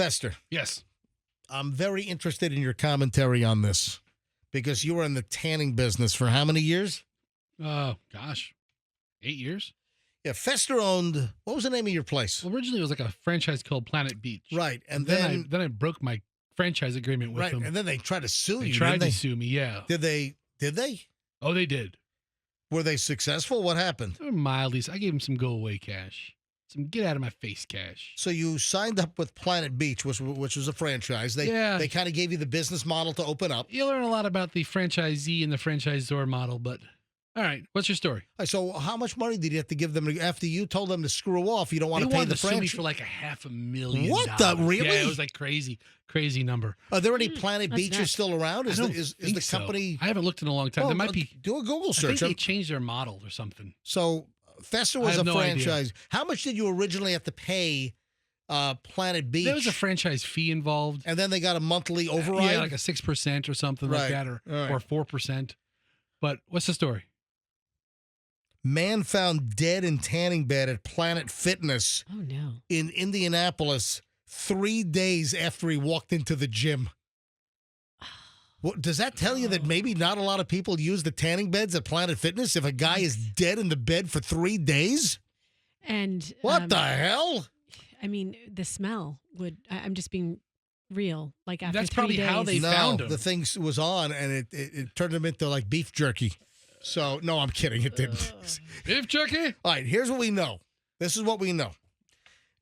Fester, Yes. I'm very interested in your commentary on this because you were in the tanning business for how many years? Oh, gosh. 8 years? Yeah, Fester owned, what was the name of your place? Well, originally it was like a franchise called Planet Beach. Right, and then I broke my franchise agreement with them. and then they tried to sue They you, tried didn't they? to sue me, yeah. Did they? Oh, they did. Were they successful? What happened? They were mildly. I gave them some go-away cash. Some get-out-of-my-face cash. So you signed up with Planet Beach, which was a franchise. They kind of gave you the business model to open up. You learn a lot about the franchisee and the franchisor model, but all right, what's your story? All right, so how much money did you have to give them after you told them to screw off? You don't want to pay the franchise. They wanted to sue me franchise. for like $500,000. What the really? Yeah, it was like crazy number. Are there any Planet Beaches nuts. still around? Is I don't is think the so. company? I haven't looked in a long time. Well, There might be. do a Google I think search. they changed their model or something. So Fester was have a no franchise. How much did you originally have to pay Planet Beach? There was a franchise fee involved. And then they got a monthly override? Yeah, like a 6% or something like that, or 4%. But what's the story? Man found dead in tanning bed at Planet Fitness Oh, no. in Indianapolis 3 days after he walked into the gym. Well, does that tell you that maybe not a lot of people use the tanning beds at Planet Fitness if a guy is dead in the bed for 3 days? And What the hell? I mean, the smell would. I'm just being real. Like after That's 3 probably days. how they found him. The thing was on, and it turned him into like beef jerky. So, no, I'm kidding. It didn't. Beef jerky? All right, here's what we know. This is what we know.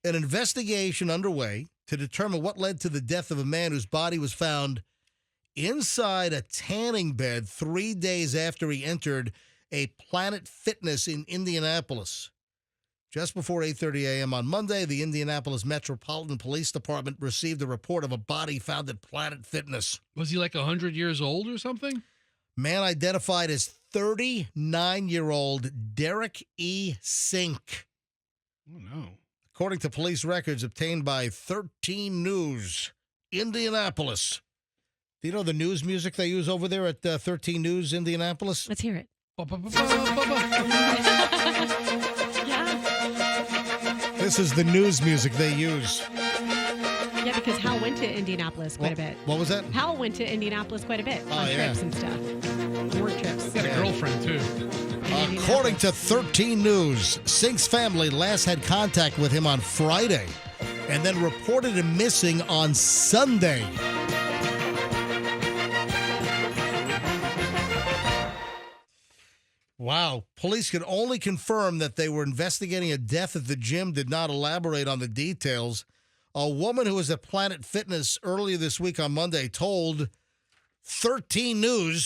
An investigation underway to determine what led to the death of a man whose body was found inside a tanning bed 3 days after he entered a Planet Fitness in Indianapolis. Just before 8:30 a.m. on Monday, the Indianapolis Metropolitan Police Department received a report of a body found at Planet Fitness. Was he like 100 years old or something? Man identified as 39-year-old Derek E. Sink. Oh, no. According to police records obtained by 13 News, Indianapolis. Do you know the news music they use over there at 13 News, Indianapolis? Let's hear it. Yeah. This is the news music they use. Yeah, because Hal went to Indianapolis quite a bit. What was that? Hal went to Indianapolis quite a bit on trips and stuff. Work trips. He got a girlfriend, too. According to 13 News, Sink's family last had contact with him on Friday and then reported him missing on Sunday. Wow. Police could only confirm that they were investigating a death at the gym, did not elaborate on the details. A woman who was at Planet Fitness earlier this week on Monday told 13 News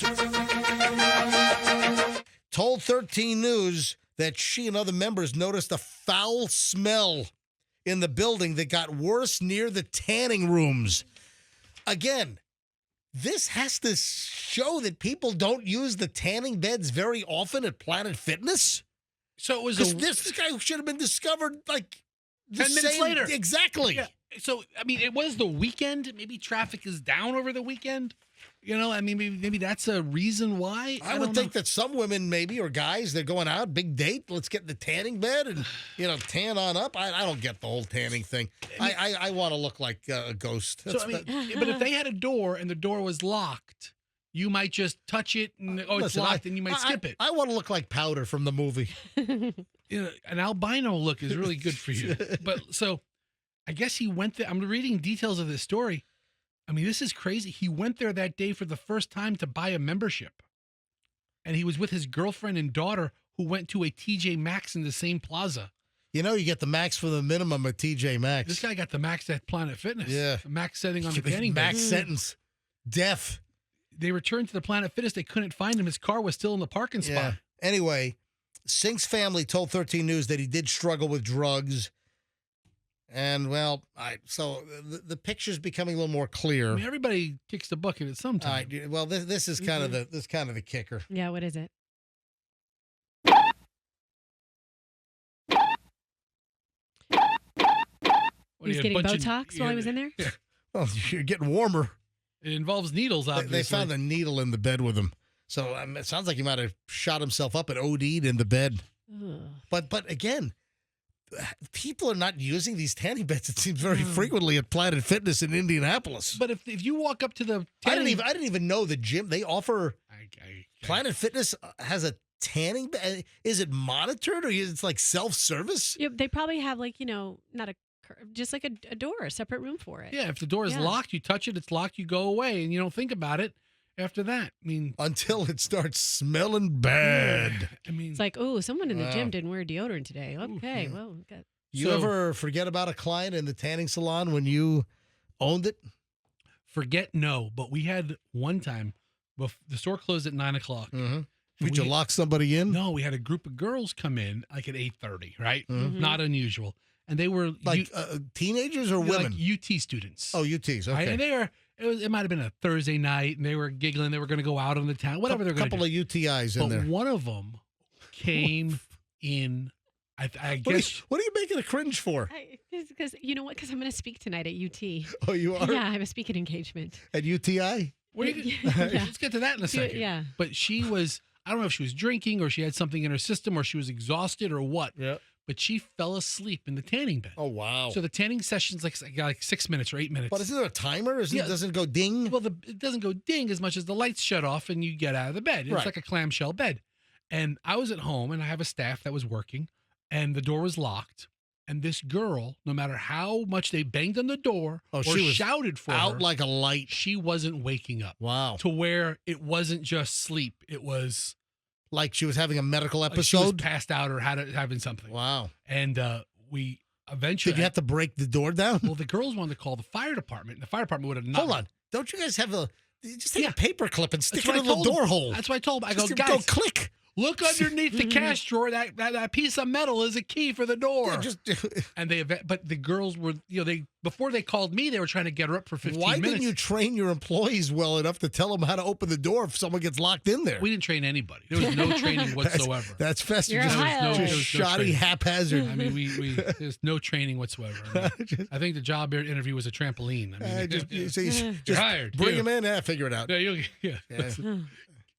that she and other members noticed a foul smell in the building that got worse near the tanning rooms. Again, this has to show that people don't use the tanning beds very often at Planet Fitness. So it was this guy should have been discovered like 10 minutes later. Exactly. Yeah. So, I mean, it was the weekend. Maybe traffic is down over the weekend. You know, I mean, maybe that's a reason why. I would think that some women maybe, or guys, they're going out, big date, let's get in the tanning bed and, tan on up. I don't get the whole tanning thing. I want to look like a ghost. So, but if they had a door and the door was locked, you might just touch it and, it's locked, and you might skip it. I want to look like Powder from the movie. An albino look is really good for you. But so I guess he went there. I'm reading details of this story. I mean, this is crazy. He went there that day for the first time to buy a membership. And he was with his girlfriend and daughter who went to a TJ Maxx in the same plaza. You get the max for the minimum at TJ Maxx. This guy got the max at Planet Fitness. Yeah. The max setting on the tanning bed. Max sentence. Death. They returned to the Planet Fitness. They couldn't find him. His car was still in the parking spot. Anyway, Sink's family told 13 News that he did struggle with drugs. And, well, so the picture's becoming a little more clear. I mean, everybody kicks the bucket at some time. Well, this is kind of the kicker. Yeah, what is it? He's getting Botox while he was in there? Yeah. Well, you're getting warmer. It involves needles, obviously. They found a needle in the bed with him. So it sounds like he might have shot himself up and OD'd in the bed. Ugh. But again, people are not using these tanning beds. It seems very frequently at Planet Fitness in Indianapolis. But if you walk up to the I didn't even know the gym they offer. Planet Fitness has a tanning bed. Is it monitored or is it like self-service? Yeah, they probably have not a just like a door, a separate room for it. Yeah, if the door is locked, you touch it, it's locked, you go away, and you don't think about it after that. I mean, until it starts smelling bad. I mean, it's like, oh, someone in the gym didn't wear deodorant today. Okay, well, you ever forget about a client in the tanning salon when you owned it? No, but we had one time. The store closed at 9:00. Mm-hmm. Did you lock somebody in? No, we had a group of girls come in like at 8:30, right? Mm-hmm. Not unusual. And they were like teenagers or women? Like UT students. Oh, UTs. Okay. Right? And they were. It might have been a Thursday night, and they were giggling. They were going to go out on the town, whatever they're going to do. A couple of UTIs in there. But one of them came in. I guess. What are you making a cringe for? Because you know what? Because I'm going to speak tonight at UT. Oh, you are? Yeah, I have a speaking engagement. At UTI? Let's get to that in a second. Yeah. But she was, I don't know if she was drinking or she had something in her system or she was exhausted or what. Yeah. But she fell asleep in the tanning bed. Oh, wow. So the tanning session's like 6 minutes or 8 minutes. But isn't there a timer? Doesn't it go ding? Well, it doesn't go ding as much as the lights shut off and you get out of the bed. It's like a clamshell bed. And I was at home and I have a staff that was working and the door was locked. And this girl, no matter how much they banged on the door or she was shouted for out her, like a light. she wasn't waking up. Wow. To where it wasn't just sleep. It was like she was having a medical episode? Like she was passed out or having something. Wow. And we eventually... Did you have to break the door down? Well, the girls wanted to call the fire department. The fire department would have not... Hold on. Don't you guys have just take a paper clip and stick it in the them. door hole? That's what I told them. I just go, guys... Go click. Look underneath the cash drawer. That piece of metal is a key for the door. Yeah, and but the girls were, before they called me, they were trying to get her up for 15 minutes. Why didn't you train your employees well enough to tell them how to open the door if someone gets locked in there? We didn't train anybody. There was no training whatsoever. That's festive. Just shoddy, haphazard. I mean, there's no training whatsoever. I think the job interview was a trampoline. I mean, just hired. Bring him in. Figure it out.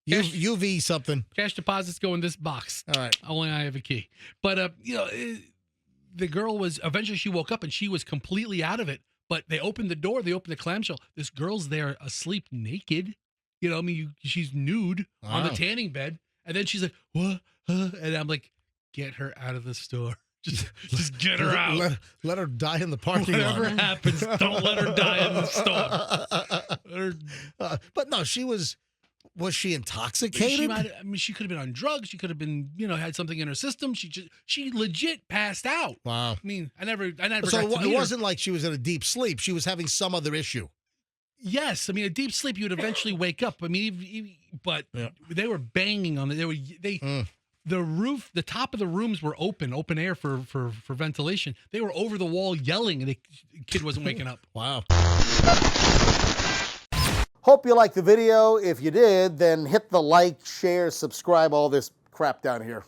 Yeah. UV something. Cash deposits go in this box. All right. Only I have a key. But the girl was eventually she woke up and she was completely out of it. But they opened the door. They opened the clamshell. This girl's there asleep naked. She's nude on the tanning bed. And then she's like, what? And I'm like, get her out of the store. Just get her out. Let her die in the parking lot. Whatever happens, don't let her die in the store. But no, was she intoxicated? She could have been on drugs. She could have been, had something in her system. She legit passed out. Wow. I mean, I never. So it wasn't like she was in a deep sleep. She was having some other issue. Yes, I mean, a deep sleep, you would eventually wake up. I mean, but they were banging on it. The roof, the top of the rooms were open air for ventilation. They were over the wall yelling, and the kid wasn't waking up. Wow. Hope you liked the video. If you did, then hit the like, share, subscribe, all this crap down here.